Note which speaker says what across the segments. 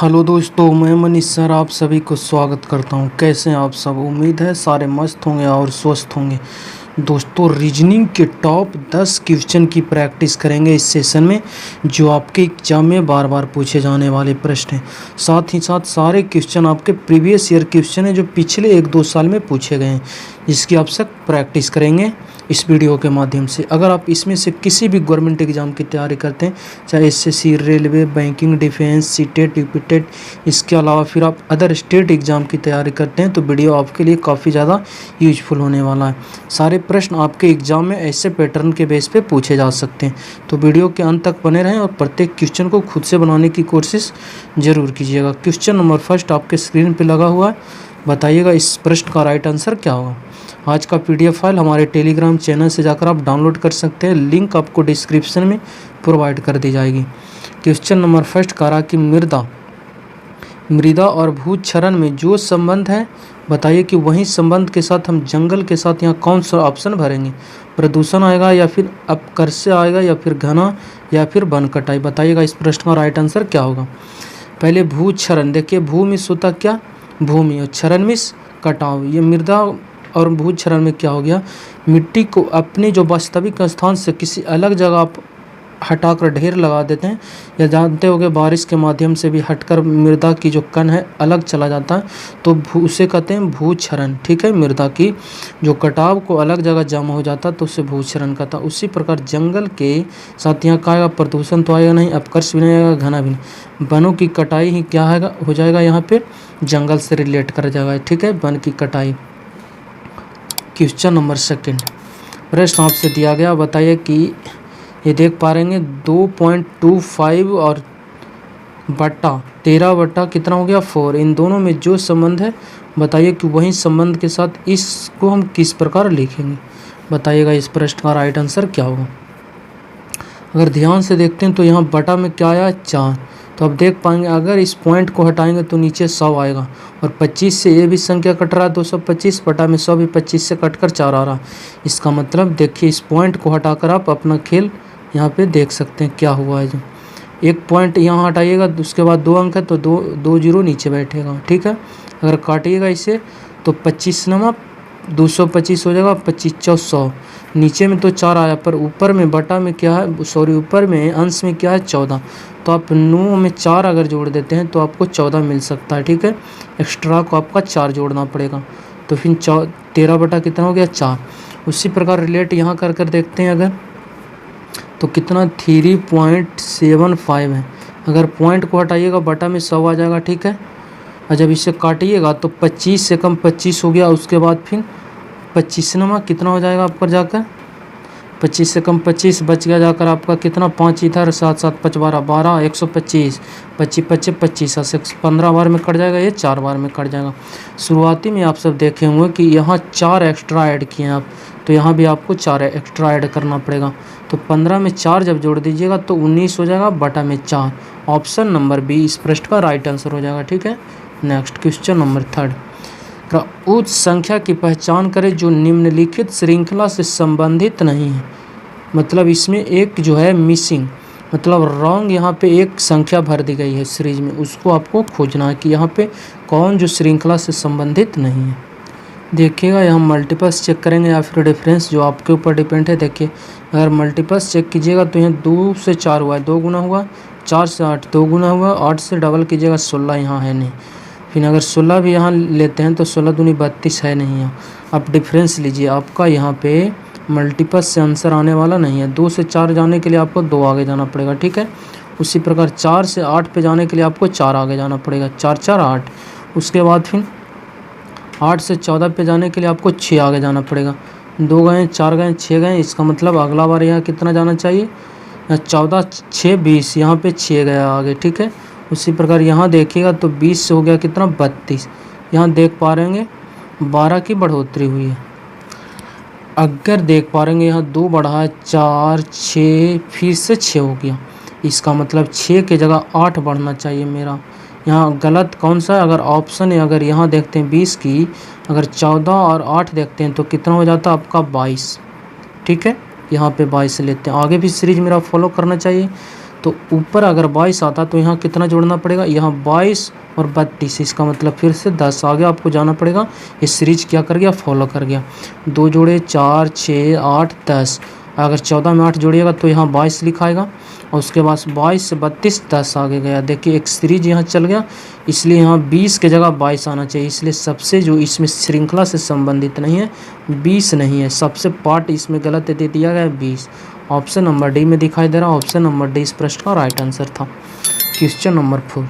Speaker 1: Hello दोस्तों, मैं Manish sir आप सभी को स्वागत करता हूं। कैसे हैं आप सब? उम्मीद है सारे मस्त होंगे और स्वस्थ होंगे। दोस्तों, रीजनिंग के टॉप 10 क्वेश्चन की प्रैक्टिस करेंगे इस सेशन में, जो आपके एग्जाम में बार बार पूछे जाने वाले प्रश्न हैं। साथ ही साथ सारे क्वेश्चन आपके प्रीवियस ईयर क्वेश्चन हैं, जो पिछले 1-2 साल में पूछे गए हैं, जिसकी आप सब प्रैक्टिस करेंगे इस वीडियो के माध्यम से। अगर आप इसमें से किसी भी गवर्नमेंट एग्जाम की तैयारी करते हैं, चाहे SSC, railway, banking, defence, CTET, UPTET, इसके अलावा फिर आप अदर स्टेट एग्जाम की तैयारी करते हैं, तो वीडियो आपके लिए काफ़ी ज़्यादा यूजफुल होने वाला है। सारे प्रश्न आपके एग्जाम में ऐसे पैटर्न के बेस पे पूछे जा सकते हैं, तो वीडियो के अंत तक बने रहें और प्रत्येक क्वेश्चन को खुद से बनाने की कोशिश ज़रूर कीजिएगा। क्वेश्चन नंबर फर्स्ट आपके स्क्रीन पर लगा हुआ है, बताइएगा इस प्रश्न का राइट आंसर क्या होगा। आज का पीडीएफ फाइल हमारे टेलीग्राम चैनल से जाकर आप डाउनलोड कर सकते हैं, लिंक आपको डिस्क्रिप्शन में प्रोवाइड कर दी जाएगी। क्वेश्चन नंबर फर्स्ट कह रहा कि मृदा और भूक्षरण में जो संबंध है, बताइए कि वही संबंध के साथ हम जंगल के साथ यहाँ कौन सा ऑप्शन भरेंगे। प्रदूषण आएगा, या फिर अपकर्षय आएगा, या फिर घना, या फिर वन कटाई। बताइएगा इस प्रश्न का राइट आंसर क्या होगा। पहले भूक्षरण, देखिए भू मिस होता क्या, भूमि, और क्षरण मिस कटाव। ये मृदा और भूक्षरण में क्या हो गया, मिट्टी को अपने जो वास्तविक स्थान से किसी अलग जगह आप हटाकर ढेर लगा देते हैं, या जानते होंगे बारिश के माध्यम से भी हटकर मृदा की जो कण है अलग चला जाता है, तो उसे कहते हैं भूक्षरण। ठीक है, मृदा की जो कटाव को अलग जगह जमा हो जाता है तो उसे भूक्षरण कहता है। उसी प्रकार जंगल के साथ यहाँ का आएगा, प्रदूषण तो आएगा नहीं, अपकर्ष भी नहीं आएगा, घना भी नहीं। वनों की कटाई ही क्या आएगा, हो जाएगा यहाँ पे जंगल से रिलेट कर जाएगा। ठीक है, वन की कटाई। क्वेश्चन नंबर सेकंड, प्रश्न आपसे दिया गया, बताइए कि ये देख पा रहेंगे 2.25 और बटा 13 बटा कितना हो गया 4, इन दोनों में जो संबंध है, बताइए कि वही संबंध के साथ इसको हम किस प्रकार लिखेंगे। बताइएगा इस प्रश्न का राइट आंसर क्या होगा। अगर ध्यान से देखते हैं तो यहाँ बटा में क्या आया, 4, तो अब देख पाएंगे अगर इस पॉइंट को हटाएंगे तो नीचे 100 आएगा, और 25 से ये भी संख्या कट रहा है, 225 बटा में 100 भी 25 से कटकर 4 आ रहा। इसका मतलब देखिए इस पॉइंट को हटाकर आप अपना खेल यहाँ पे देख सकते हैं क्या हुआ है। जो एक पॉइंट यहाँ हटाइएगा उसके बाद 2 अंक है, तो 2 जीरो नीचे बैठेगा। ठीक है, अगर काटिएगा इसे तो 25 नमा 225 हो जाएगा, 25 4 100, नीचे में तो 4 आया, पर ऊपर में बटा में क्या है, सॉरी ऊपर में अंश में क्या है 14, तो आप 9 में 4 अगर जोड़ देते हैं तो आपको 14 मिल सकता है। ठीक है, एक्स्ट्रा को आपका 4 जोड़ना पड़ेगा, तो फिर 13 बटा कितना हो गया 4। उसी प्रकार रिलेट यहाँ कर कर देखते हैं अगर, तो कितना 3.75 है। अगर पॉइंट को हटाइएगा बटा में 100 आ जाएगा। ठीक है, और जब इसे काटिएगा तो 25 से कम 25 हो गया, उसके बाद फिर 25 नमा कितना हो जाएगा आपका जाकर, 25 से कम 25 बच गया, जाकर आपका कितना 5 इधर, 7 7 5 12 12 125, 25 25 25 से 15 बार में कट जाएगा, ये 4 बार में कट जाएगा। शुरुआती में आप सब देखे होंगे कि यहाँ 4 एक्स्ट्रा ऐड किए हैं आप, तो यहाँ भी आपको 4 एक्स्ट्रा ऐड करना पड़ेगा, तो 15 में 4 जब जोड़ दीजिएगा तो 19 हो जाएगा बटा में 4। ऑप्शन नंबर बी इस प्रश्न का राइट आंसर हो जाएगा। ठीक है, नेक्स्ट क्वेश्चन नंबर थर्ड, उस संख्या की पहचान करें जो निम्नलिखित श्रृंखला से संबंधित नहीं है। मतलब इसमें एक जो है मिसिंग, मतलब रॉन्ग, यहाँ पे एक संख्या भर दी गई है सीरीज में, उसको आपको खोजना है कि यहाँ पे कौन जो श्रृंखला से संबंधित नहीं है। देखिएगा यहाँ मल्टीपल्स चेक करेंगे या फिर डिफरेंस, जो आपके ऊपर डिपेंड है। देखिए अगर मल्टीपल्स चेक कीजिएगा तो यहाँ 2 से 4 हुआ है, 2 गुना हुआ, 4 से 8 2 गुना हुआ, 8 से डबल कीजिएगा 16 यहाँ है नहीं, फिर अगर 16 भी यहाँ लेते हैं तो 16 दूनी 32 है नहीं यहाँ। आप डिफरेंस लीजिए, आपका यहाँ पे मल्टीपल्स से आंसर आने वाला नहीं है। 2 से 4 जाने के लिए आपको 2 आगे जाना पड़ेगा। ठीक है, उसी प्रकार 4 से 8 पे जाने के लिए आपको 4 आगे जाना पड़ेगा, 4 4 8। उसके बाद फिर 8 से 14 पे जाने के लिए आपको 6 आगे जाना पड़ेगा, 2 गए 4 गए 6 गए, इसका मतलब अगला बार यहाँ कितना जाना चाहिए, 14 6 20, यहाँ पे 6 गया आगे। ठीक है, उसी प्रकार यहाँ देखिएगा तो 20 से हो गया कितना 32, यहाँ देख पा रहे हैं 12 की बढ़ोतरी हुई है। अगर देख पा रहे हैं यहाँ 2 बढ़ा है, 4 6 फिर से 6 हो गया, इसका मतलब 6 के जगह 8 बढ़ना चाहिए मेरा। यहाँ गलत कौन सा है, अगर ऑप्शन है, अगर यहाँ देखते हैं 20 की, अगर 14 और 8 देखते हैं तो कितना हो जाता है आपका 22। ठीक है, यहाँ पे 22 लेते हैं, आगे भी सीरीज मेरा फॉलो करना चाहिए। तो ऊपर अगर 22 आता तो यहाँ कितना जोड़ना पड़ेगा, यहाँ 22 और 32, इसका मतलब फिर से 10 आगे आपको जाना पड़ेगा। ये सीरीज क्या कर गया, फॉलो कर गया। 2 जोड़े 4 6 8 10, अगर 14 में 8 जोड़िएगा तो यहाँ 22 लिखाएगा और उसके बाद 22 से 32 10 आगे गया। देखिए एक सीरीज यहाँ चल गया, इसलिए यहाँ 20 के जगह 22 आना चाहिए। इसलिए सबसे जो इसमें श्रृंखला से संबंधित नहीं है 20 नहीं है, सबसे पार्ट इसमें गलत दे दिया गया है 20। ऑप्शन नंबर डी में दिखाई दे रहा है, ऑप्शन नंबर डी इस प्रश्न का राइट आंसर था। क्वेश्चन नंबर 4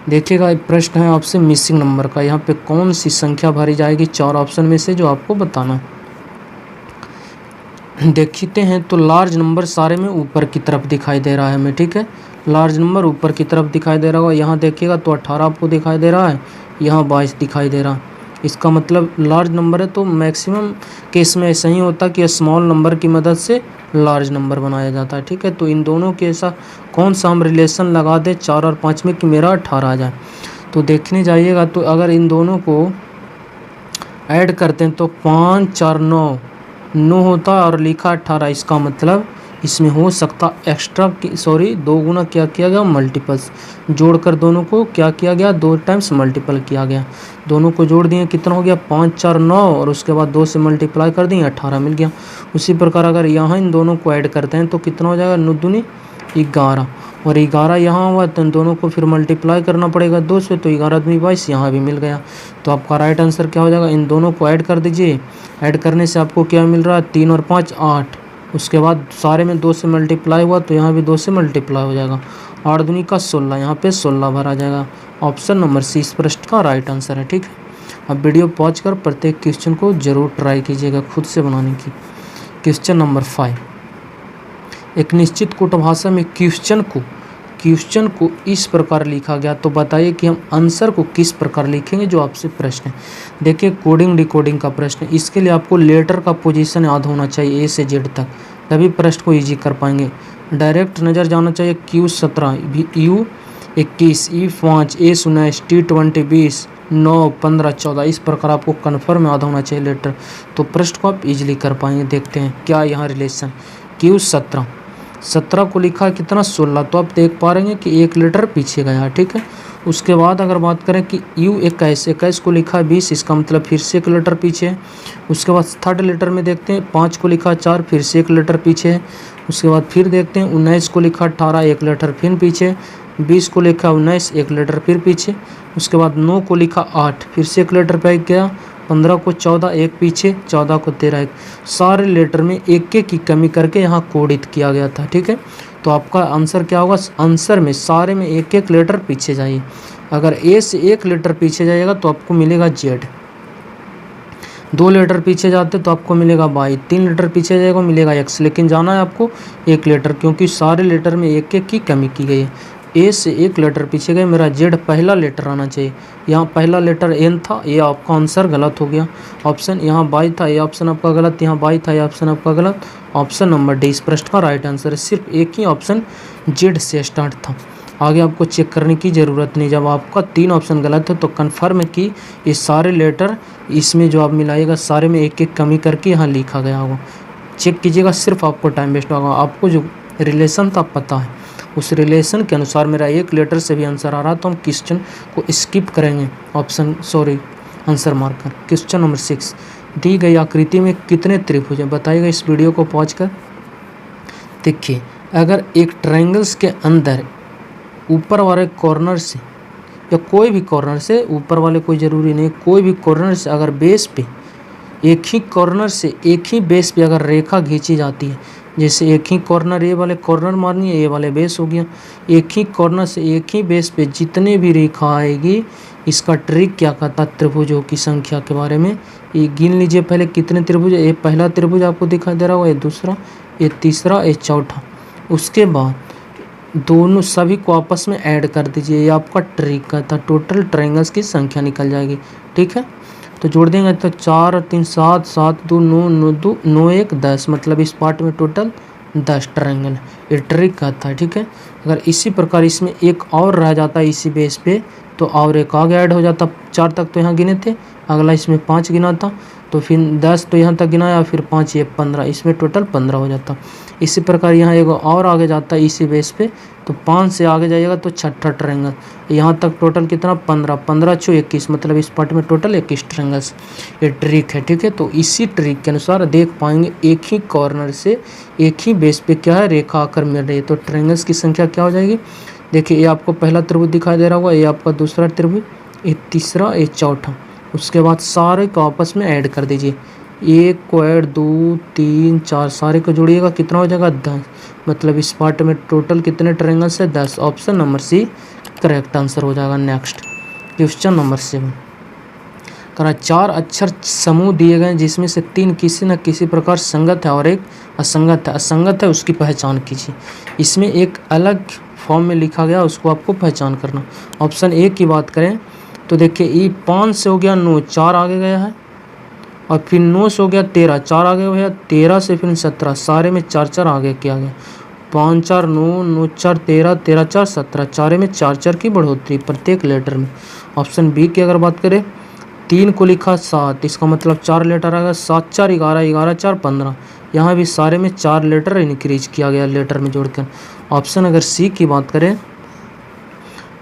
Speaker 1: देखिएगा, एक प्रश्न है आपसे मिसिंग नंबर का। यहाँ पे कौन सी संख्या भरी जाएगी 4 ऑप्शन में से जो आपको बताना है। देखते हैं तो लार्ज नंबर सारे में ऊपर की तरफ दिखाई दे रहा है हमें, ठीक है। लार्ज नंबर ऊपर की तरफ दिखाई दे रहा होगा। यहाँ देखिएगा तो 18 आपको दिखाई दे रहा है, यहाँ 22 दिखाई दे रहा है। इसका मतलब लार्ज नंबर है। तो मैक्सिमम केस में ऐसा ही होता है कि स्मॉल नंबर की मदद से लार्ज नंबर बनाया जाता है, ठीक है। तो इन दोनों के ऐसा कौन सा हम रिलेशन लगा दें 4 और 5 में कि मेरा 18 आ जाए। तो देखने जाइएगा तो अगर इन दोनों को ऐड करते हैं तो 5 4 9 होता है और लिखा 18। इसका मतलब इसमें हो सकता एक्स्ट्रा सॉरी 2 गुना क्या किया गया, मल्टीपल्स जोड़कर दोनों को क्या किया गया, 2 टाइम्स मल्टीपल किया गया। दोनों को जोड़ दिए कितना हो गया 5 4 9 और उसके बाद 2 से मल्टीप्लाई कर दिए 18 मिल गया। उसी प्रकार अगर यहाँ इन दोनों को ऐड करते हैं तो कितना हो जाएगा 9 दूनी 11 और 11 यहाँ हुआ तो इन दोनों को फिर मल्टीप्लाई करना पड़ेगा 2 से, तो 11 दूनी 22 यहाँ भी मिल गया। तो आपका राइट आंसर क्या हो जाएगा, इन दोनों को ऐड कर दीजिए। ऐड करने से आपको क्या मिल रहा है 3 और 5 8, उसके बाद सारे में 2 से मल्टीप्लाई हुआ तो यहाँ भी 2 से मल्टीप्लाई हो जाएगा। 8 दूनी का 16, यहाँ पे 16 भरा जाएगा। ऑप्शन नंबर सी इस प्रश्न का राइट आंसर है, ठीक है। अब वीडियो पॉज कर प्रत्येक क्वेश्चन को जरूर ट्राई कीजिएगा खुद से बनाने की। क्वेश्चन नंबर 5, एक निश्चित कूटभाषा में क्वेश्चन को इस प्रकार लिखा गया, तो बताइए कि हम आंसर को किस प्रकार लिखेंगे जो आपसे प्रश्न है। देखिए कोडिंग डिकोडिंग का प्रश्न है, इसके लिए आपको लेटर का पोजीशन याद होना चाहिए ए से जेड तक, तभी प्रश्न को इजी कर पाएंगे। डायरेक्ट नज़र जाना चाहिए Q17 U 21 E 5 A 19 T 20 20 9 15 14, इस प्रकार आपको कन्फर्म याद होना चाहिए लेटर, तो प्रश्न को आप इजीली कर पाएंगे। देखते हैं क्या यहाँ रिलेशन। Q17 को लिखा कितना 16, तो आप देख पा रहे हैं कि एक लेटर पीछे गया, ठीक है। उसके बाद अगर बात करें कि U21 को लिखा 20, इसका मतलब फिर से एक लेटर पीछे है। उसके बाद थर्ड लेटर में देखते हैं 5 को लिखा 4, फिर से एक लेटर पीछे है। उसके बाद फिर देखते हैं 19 को लिखा 18, एक लेटर फिर पीछे। 20 को लिखा 19, एक लेटर फिर पीछे। उसके बाद 9 को लिखा 8, फिर से एक लेटर पे गया। 15 को 14, एक पीछे। 14 को 13, एक। सारे लेटर में एक एक की कमी करके यहाँ कोडित किया गया था, ठीक है। तो आपका आंसर क्या होगा, आंसर में सारे में एक एक लेटर पीछे जाइए। अगर ए से एक लेटर पीछे जाइएगा तो आपको मिलेगा जेड, 2 लेटर पीछे जाते तो आपको मिलेगा वाई, 3 लेटर पीछे जाएगा मिलेगा एक्स, लेकिन जाना है आपको एक लेटर, क्योंकि सारे लेटर में एक एक की कमी की गई है। ए से एक लेटर पीछे गए, मेरा जेड पहला लेटर आना चाहिए। यहाँ पहला लेटर एन था, ये आपका आंसर गलत हो गया। ऑप्शन यहाँ वाई था, ये ऑप्शन आपका गलत। यहाँ वाई था, ये ऑप्शन आपका गलत। ऑप्शन नंबर डी इस प्रश्न का राइट आंसर है। सिर्फ एक ही ऑप्शन जेड से स्टार्ट था, आगे आपको चेक करने की ज़रूरत नहीं। जब आपका 3 ऑप्शन गलत है तो कन्फर्म है कि ये सारे लेटर इसमें जो आप मिलाइएगा सारे में एक एक कमी करके यहाँ लिखा गया होगा। चेक कीजिएगा, सिर्फ आपको टाइम वेस्ट होगा। आपको जो रिलेशन था पता है, उस रिलेशन के अनुसार मेरा एक लेटर से भी आंसर आ रहा, तो हम क्वेश्चन को स्किप करेंगे आंसर मार्कर। क्वेश्चन नंबर 6, दी गई आकृति में कितने त्रिभुज हैं, बताइएगा। इस वीडियो को पॉज कर देखिए। अगर एक ट्रायंगल्स के अंदर ऊपर वाले कॉर्नर से या कोई भी कॉर्नर से, ऊपर वाले कोई ज़रूरी नहीं, कोई भी कॉर्नर से अगर बेस पे एक ही कॉर्नर से एक ही बेस पे अगर रेखा खींची जाती है, जैसे एक ही कॉर्नर ये वाले कॉर्नर मारनी है, ये वाले बेस हो गया। एक ही कॉर्नर से एक ही बेस पे जितने भी रेखा आएगी, इसका ट्रिक क्या कहता है त्रिभुजों की संख्या के बारे में। ये गिन लीजिए पहले कितने त्रिभुज है। ये पहला त्रिभुज आपको दिखाई दे रहा होगा, ये दूसरा, ये तीसरा, ये चौथा। उसके बाद दोनों सभी को आपस में ऐड कर दीजिए, ये आपका ट्रिक कहता है। टोटल ट्रायंगल्स की संख्या निकल जाएगी, ठीक है। तो जोड़ देंगे तो 4 और 3 7, 7 2 9, 9 2 9 1 10, मतलब इस पार्ट में टोटल 10 ट्रायंगल ये ट्रिक कहता है, ठीक है। अगर इसी प्रकार इसमें एक और रह जाता है इसी बेस पे, तो और एक आगे ऐड हो जाता। 4 तक तो यहाँ गिने थे, अगला इसमें 5 गिना था तो फिर 10 तो यहाँ तक गिनाया, फिर 5 ये 15, इसमें टोटल 15 हो जाता। इसी प्रकार यहाँ एक और आगे जाता है इसी बेस पे, तो 5 से आगे जाइएगा तो छठा ट्रायंगल, यहाँ तक टोटल कितना 15, 15 × 21, मतलब इस पार्ट में टोटल 21 ट्रायंगल्स। ये ट्रिक है, ठीक है। तो इसी ट्रिक के अनुसार देख पाएंगे एक ही कॉर्नर से एक ही बेस पे क्या है रेखा आकर मिल रही है, तो ट्रायंगल्स की संख्या क्या हो जाएगी। देखिए ये आपको पहला त्रिभुज दिखाई दे रहा होगा, ये आपका दूसरा त्रिभुज, ये तीसरा, ये चौथा। उसके बाद सारे को आपस में ऐड कर दीजिए, 1 को ऐड 2 3 4 सारे को जोड़िएगा कितना हो जाएगा 10, मतलब इस पार्ट में टोटल कितने ट्रायंगल्स है 10। Option number C correct answer हो जाएगा। नेक्स्ट क्वेश्चन नंबर 7 करा 4 अक्षर समूह दिए गए जिसमें से 3 किसी न किसी प्रकार संगत है और एक असंगत है। असंगत है उसकी पहचान कीजिए। इसमें एक अलग फॉर्म में लिखा गया, उसको आपको पहचान करना। ऑप्शन ए की बात करें तो देखिए ये 5 से हो गया 9, 4 आगे गया है, और फिर 9 से हो गया 13, 4 आगे हो गया, 13 से फिर 17, सारे में 4 4 आगे किया गया। 5 4 9, 9 4 13, 13 4 17, चारे में 4 4 की बढ़ोतरी प्रत्येक लेटर में। ऑप्शन बी की अगर बात करें 3 को लिखा 7, इसका मतलब 4 लेटर आएगा, 7 4 11, 11 4 15, यहाँ भी सारे में 4 लेटर इंक्रीज किया गया लेटर में जोड़कर। ऑप्शन अगर सी की बात करें,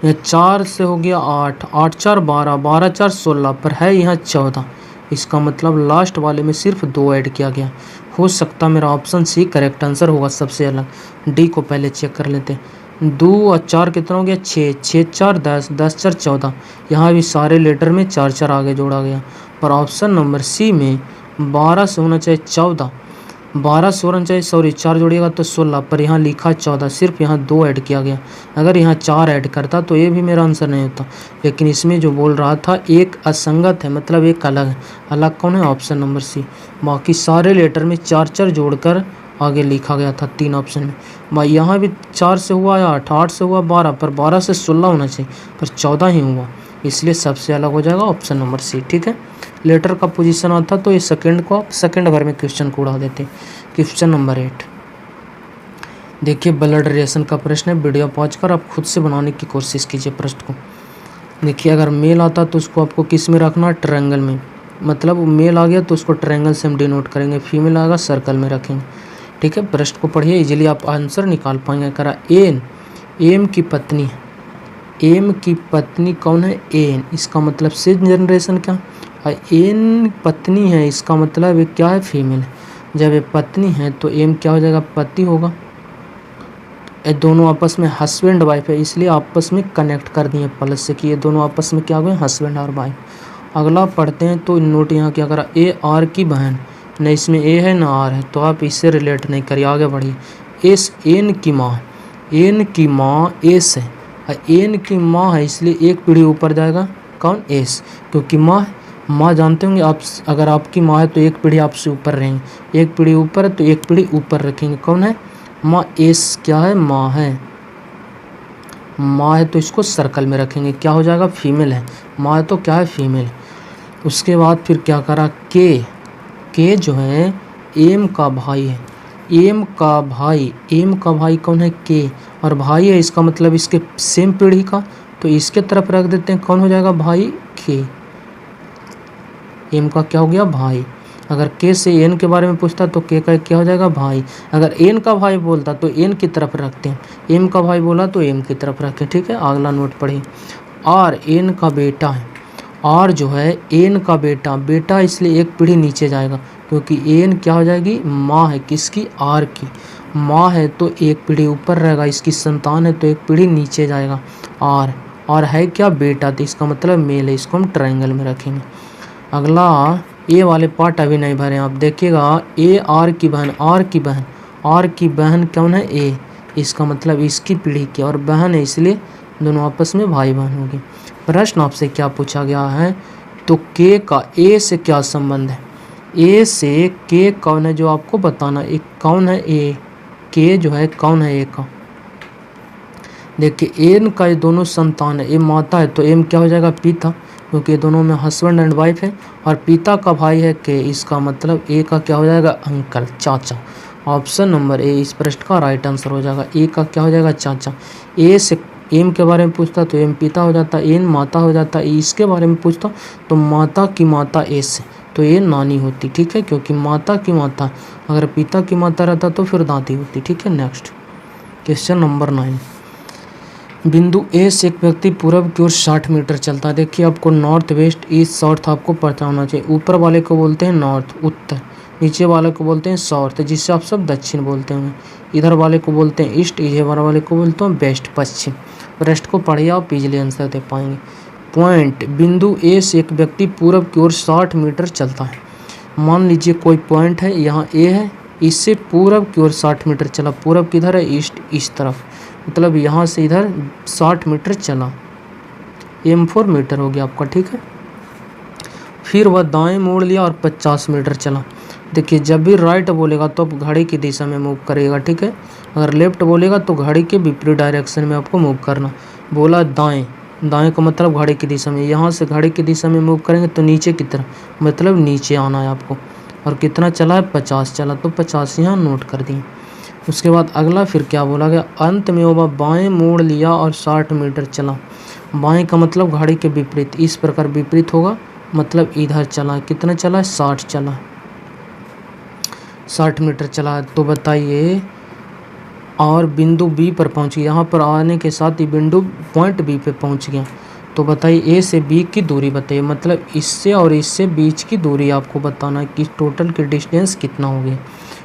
Speaker 1: यह 4 से हो गया 8, 8 4 12, 12 4 16, पर है यहाँ 14, इसका मतलब लास्ट वाले में सिर्फ 2 ऐड किया गया। हो सकता मेरा ऑप्शन सी करेक्ट आंसर होगा सबसे अलग। डी को पहले चेक कर लेते हैं। 2 और 4 कितना हो गया 6, 6 4 10, 10 4 14, यहाँ भी सारे लेटर में 4 4 आगे जोड़ा गया। पर ऑप्शन नंबर सी में 12 से होना चाहिए 14, 12 से होना चाहिए, सॉरी 4 जोड़िएगा तो 16, पर यहाँ लिखा 14, सिर्फ यहाँ 2 ऐड किया गया। अगर यहाँ 4 ऐड करता तो ये भी मेरा आंसर नहीं होता, लेकिन इसमें जो बोल रहा था एक असंगत है, मतलब एक अलग है। अलग कौन है, ऑप्शन नंबर सी। बाकी सारे लेटर में 4 4 जोड़कर आगे लिखा गया था 3 ऑप्शन में। भाई यहाँ भी 4 से हुआ 8, 8 से हुआ 12, पर 12 से 16 होना चाहिए, पर 14 ही हुआ, इसलिए सबसे अलग हो जाएगा ऑप्शन नंबर सी, ठीक है। लेटर का पोजीशन आता तो ये सेकंड को आप सेकंड भर में क्वेश्चन को उड़ा देते। क्वेश्चन नंबर 8 देखिए ब्लड रिलेशन का प्रश्न है, वीडियो पॉज कर आप खुद से बनाने की कोशिश कीजिए प्रश्न को। देखिए अगर मेल आता तो उसको आपको किस में रखना, ट्रायंगल में, मतलब मेल आ गया तो उसको ट्रायंगल से हम डिनोट करेंगे, फीमेल आएगा सर्कल में रखेंगे, ठीक है। प्रश्न को पढ़िए, इजीली आप आंसर निकाल पाएंगे। करा एम की पत्नी, एम की पत्नी कौन है, एन, इसका मतलब से जनरेशन क्या, एन पत्नी है, इसका मतलब ये क्या है, फीमेल है। जब ये पत्नी है तो एम क्या हो जाएगा, पति होगा। ये दोनों आपस में हस्बैंड वाइफ है, इसलिए आपस में कनेक्ट कर दिए प्लस से कि ये दोनों आपस में क्या हुए, हस्बैंड और वाइफ। अगला पढ़ते हैं तो नोट यहाँ क्या करा, ए आर की बहन, न इसमें ए है ना आर है, तो आप इससे रिलेट नहीं करिए, आगे बढ़िए। एस एन की माँ, एन की माँ एस है, एन की माँ है, इसलिए एक पीढ़ी ऊपर जाएगा कौन, एस, क्योंकि माँ जानते होंगे आप, अगर आपकी माँ है तो एक पीढ़ी आपसे ऊपर रहेंगे, एक पीढ़ी ऊपर है तो एक पीढ़ी ऊपर रखेंगे, कौन है, माँ। एस क्या है, माँ है, माँ है तो इसको सर्कल में रखेंगे, क्या हो जाएगा, फीमेल है, माँ है तो क्या है, फीमेल। उसके बाद फिर क्या करा, के जो है एम का भाई है, एम का भाई कौन है, के, और भाई है, इसका मतलब इसके सेम पीढ़ी का, तो इसके तरफ रख देते हैं, कौन हो जाएगा, भाई के। एम का क्या हो गया, भाई। अगर के से एन के बारे में पूछता तो के का क्या हो जाएगा, भाई। अगर एन का भाई बोलता तो एन की तरफ रखते हैं, एम का भाई बोला तो एम की तरफ रखें, ठीक है। अगला नोट पढ़िए, आर एन का बेटा है, आर जो है एन का बेटा इसलिए एक पीढ़ी नीचे जाएगा, क्योंकि एन क्या हो जाएगी, माँ है, किसकी, आर की। माँ है तो एक पीढ़ी ऊपर रहेगा, इसकी संतान है तो एक पीढ़ी नीचे जाएगा, आर। और है क्या, बेटा, तो इसका मतलब मेल है, इसको हम ट्रायंगल में रखेंगे। अगला ए वाले पार्ट अभी नहीं भरे, आप देखिएगा, ए आर की बहन, आर की बहन कौन है, ए, इसका मतलब इसकी पीढ़ी की, और बहन है इसलिए दोनों आपस में भाई बहन होगी। प्रश्न आपसे क्या पूछा गया है, तो के का ए से क्या संबंध है, ए से के कौन है जो आपको बताना, एक कौन है, ए, के जो है कौन है, ए का। देखिए एन का ये दोनों संतान है, ए माता है तो एम क्या हो जाएगा, पिता, क्योंकि दोनों में हस्बैंड एंड वाइफ है, और पिता का भाई है के, इसका मतलब ए का क्या हो जाएगा, अंकल, चाचा। ऑप्शन नंबर ए इस प्रश्न का राइट आंसर हो जाएगा, ए का क्या हो जाएगा, चाचा। एम के बारे में पूछता तो एम पिता हो जाता, एन माता हो जाता। इसके बारे में पूछता तो माता की माता एस तो ये नानी होती, ठीक है, क्योंकि माता की माता, अगर पिता की माता रहता तो फिर दादी होती, ठीक है। नेक्स्ट क्वेश्चन नंबर 9, बिंदु ए से एक व्यक्ति पूर्व की ओर 60 मीटर चलता है। देखिए आपको नॉर्थ वेस्ट ईस्ट साउथ आपको पता होना चाहिए। ऊपर वाले को बोलते हैं नॉर्थ उत्तर, नीचे वाले को बोलते हैं साउथ जिससे आप सब दक्षिण बोलते हैं। इधर वाले को बोलते हैं ईस्ट, इधर वाले को बोलते हैं वेस्ट पश्चिम। रेस्ट को पढ़िए आप इजीली आंसर दे पाएंगे। पॉइंट, बिंदु ए से एक व्यक्ति पूर्व की ओर 60 मीटर चलता है। मान लीजिए कोई पॉइंट है, यहाँ ए है, इससे पूर्व की ओर 60 मीटर चला। पूर्व किधर है? ईस्ट, इस तरफ, मतलब यहाँ से इधर 60 मीटर चला, m4 मीटर हो गया आपका, ठीक है। फिर वह दाएं मोड़ लिया और 50 मीटर चला। देखिए जब भी राइट बोलेगा तो आप घड़ी की दिशा में मूव करेगा, ठीक है। अगर लेफ्ट बोलेगा तो घड़ी के विपरीत डायरेक्शन में आपको मूव करना। बोला दाएं, दाएं का मतलब घड़ी की दिशा में, यहाँ से घड़ी की दिशा में मूव करेंगे तो नीचे की तरफ, मतलब नीचे आना है आपको। और कितना चला है? 50 चला, तो 50 यहाँ नोट कर दिए। उसके बाद अगला फिर क्या बोला गया? अंत में वह बाएं मोड़ लिया और 60 मीटर चला। बाएं का मतलब घड़ी के विपरीत, इस प्रकार विपरीत होगा, मतलब इधर चला। कितना चला है? 60 चला, 60 मीटर चला। तो बताइए, और बिंदु बी पर पहुंच गया। यहाँ पर आने के साथ ही बिंदु पॉइंट बी पे पहुंच गया। तो बताइए ए से बी की दूरी बताइए, मतलब इससे और इससे बीच की दूरी आपको बताना है कि टोटल की डिस्टेंस कितना हो गया,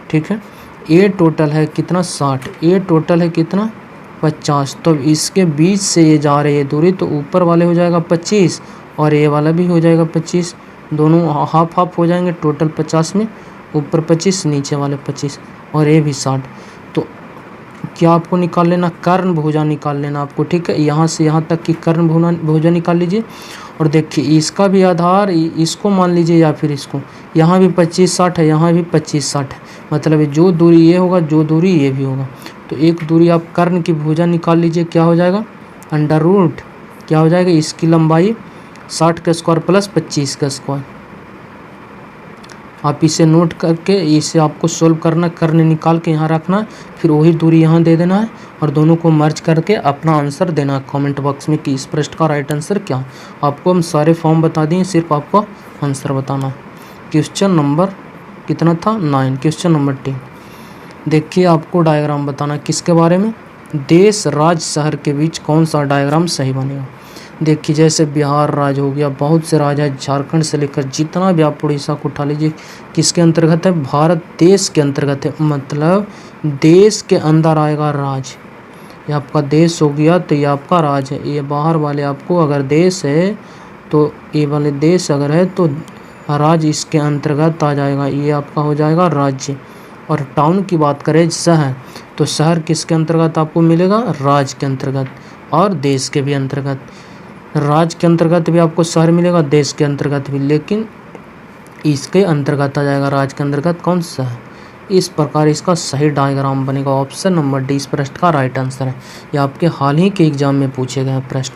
Speaker 1: ठीक है। ए टोटल है कितना? 60, ए टोटल है कितना? 50। तो इसके बीच से ये जा रही है दूरी, तो ऊपर वाले हो जाएगा 25 और ए वाला भी हो जाएगा 25, दोनों हाफ हाफ हो जाएंगे, टोटल 50 में ऊपर 25 नीचे वाले 25 और ए भी 60। तो क्या आपको निकाल लेना? कर्ण भुजा निकाल लेना आपको, ठीक है। यहाँ से यहाँ तक की कर्ण भुजा निकाल लीजिए। और देखिए इसका भी आधार इसको मान लीजिए या फिर इसको, यहाँ भी 25-60 है, यहाँ भी 25-60 है, मतलब जो दूरी ये होगा जो दूरी ये भी होगा। तो एक दूरी आप कर्ण की भुजा निकाल लीजिए, क्या हो जाएगा? अंडर रूट क्या हो जाएगा? इसकी लंबाई 60 का स्क्वायर प्लस 25 का स्क्वायर। आप इसे नोट करके इसे आपको सोल्व करना, कर्ण निकाल के यहाँ रखना, फिर वही दूरी यहाँ दे देना है और दोनों को मर्ज करके अपना आंसर देना है कमेंट बॉक्स में कि इस प्रश्न का राइट आंसर क्या। आपको हम सारे फॉर्म बता दिए, सिर्फ आपको आंसर बताना है। क्वेश्चन नंबर कितना था? 9। क्वेश्चन नंबर 10, देखिए आपको डायग्राम बताना किसके बारे में? देश राज्य शहर के बीच कौन सा डायग्राम सही बनेगा। देखिए जैसे बिहार राज्य हो गया, बहुत से राज्य है, झारखंड से लेकर जितना भी आप उड़ीसा को उठा लीजिए, किसके अंतर्गत है? भारत देश के अंतर्गत है, मतलब देश के अंदर आएगा राज्य। ये आपका देश हो गया तो ये आपका राज्य है। ये बाहर वाले आपको अगर देश है तो ये वाले देश अगर है तो राज्य इसके अंतर्गत आ जाएगा, ये आपका हो जाएगा राज्य। और टाउन की बात करें शहर, तो शहर किसके अंतर्गत आपको मिलेगा? राज्य के अंतर्गत और देश के भी अंतर्गत। राज्य के अंतर्गत भी आपको शहर मिलेगा, देश के अंतर्गत भी, लेकिन इसके अंतर्गत आ जाएगा राज्य के अंतर्गत कौन सा है। इस प्रकार इसका सही डायग्राम बनेगा। ऑप्शन नंबर डी इस प्रश्न का राइट आंसर है। ये आपके हाल ही के एग्जाम में पूछे गए प्रश्न,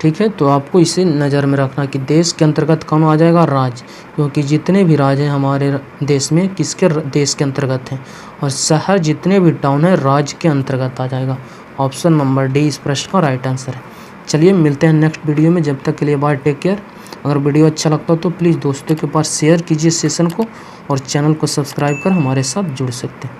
Speaker 1: ठीक है। तो आपको इसे नज़र में रखना कि देश के अंतर्गत कौन आ जाएगा? राज्य, क्योंकि जितने भी राज्य हैं हमारे देश में किसके देश के अंतर्गत हैं, और शहर जितने भी टाउन है राज्य के अंतर्गत आ जाएगा। ऑप्शन नंबर डी इस प्रश्न का राइट आंसर है। चलिए मिलते हैं नेक्स्ट वीडियो में, जब तक के लिए बाय, टेक केयर। अगर वीडियो अच्छा लगता हो तो प्लीज़ दोस्तों के पास शेयर कीजिए सेशन को, और चैनल को सब्सक्राइब कर हमारे साथ जुड़ सकते हैं।